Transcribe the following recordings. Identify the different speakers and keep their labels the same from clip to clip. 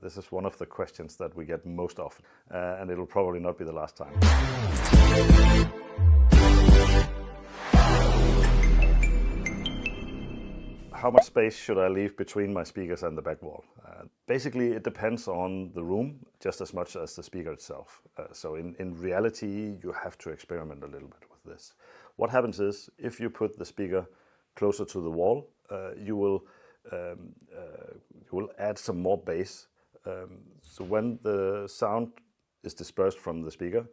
Speaker 1: This is one of the questions that we get most often, and it'll probably not be the last time. How much space should I leave between my speakers and the back wall? Basically, it depends on the room just as much as the speaker itself. So in reality, you have to experiment a little bit with this. What happens is, if you put the speaker closer to the wall, you will add some more bass. So when the sound is dispersed from the speaker,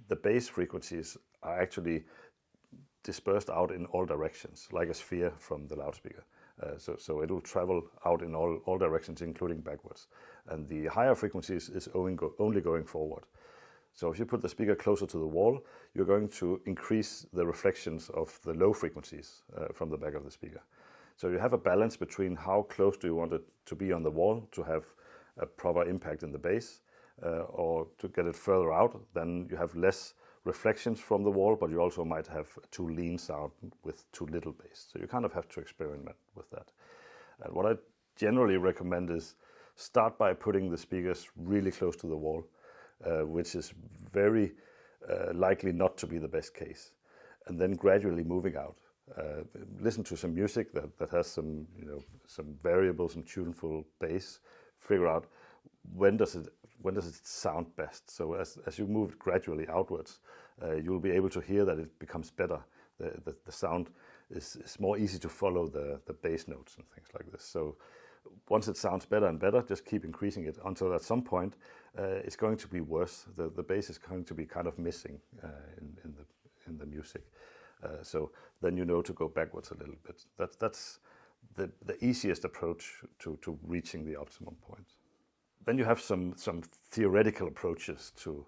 Speaker 1: the bass frequencies are actually dispersed out in all directions, like a sphere from the loudspeaker. So it will travel out in all directions, including backwards. And the higher frequencies is only going forward. So if you put the speaker closer to the wall, you're going to increase the reflections of the low frequencies from the back of the speaker. So you have a balance between how close do you want it to be on the wall to have a proper impact in the bass, or to get it further out, then you have less reflections from the wall, but you also might have too lean sound with too little bass. So you kind of have to experiment with that. And what I generally recommend is start by putting the speakers really close to the wall, which is very likely not to be the best case. And then gradually moving out. Listen to some music that has some variables and tuneful bass. Figure out when does it sound best. So as you move gradually outwards, you'll be able to hear that it becomes better. The sound is more easy to follow the bass notes and things like this. So once it sounds better and better, just keep increasing it until at some point it's going to be worse. The bass is going to be kind of missing in the music. So then you know to go backwards a little bit. That's the easiest approach to reaching the optimum point. Then you have some theoretical approaches to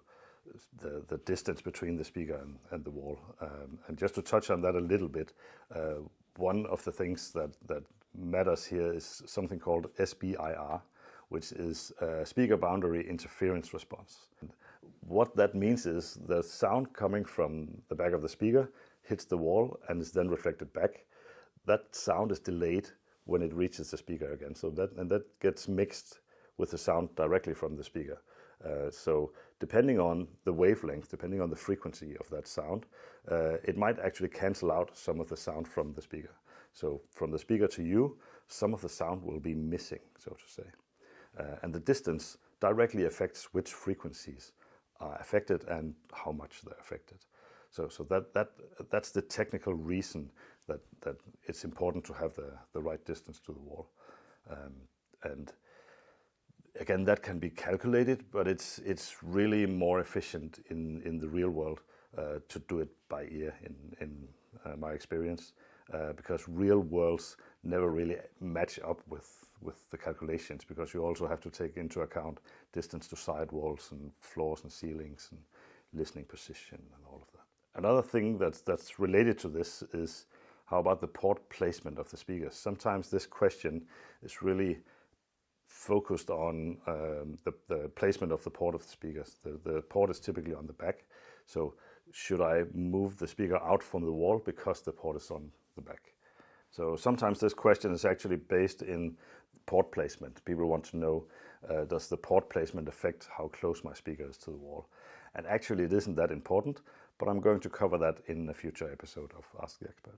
Speaker 1: the distance between the speaker and the wall. And just to touch on that a little bit, one of the things that matters here is something called SBIR, which is Speaker Boundary Interference Response. And what that means is the sound coming from the back of the speaker hits the wall and is then reflected back. That sound is delayed when it reaches the speaker again. So that gets mixed with the sound directly from the speaker. So depending on the wavelength, depending on the frequency of that sound, it might actually cancel out some of the sound from the speaker. So from the speaker to you, some of the sound will be missing, so to say. And the distance directly affects which frequencies are affected and how much they're affected. So that's the technical reason that it's important to have the right distance to the wall. And again, that can be calculated, but it's really more efficient in the real world to do it by ear in my experience, because real worlds never really match up with the calculations, because you also have to take into account distance to side walls and floors and ceilings and listening position and all of that. Another thing that's related to this is how about the port placement of the speakers? Sometimes this question is really focused on the placement of the port of the speakers. The port is typically on the back. So should I move the speaker out from the wall because the port is on the back? So sometimes this question is actually based in port placement. People want to know, does the port placement affect how close my speaker is to the wall? And actually it isn't that important, but I'm going to cover that in a future episode of Ask the Expert.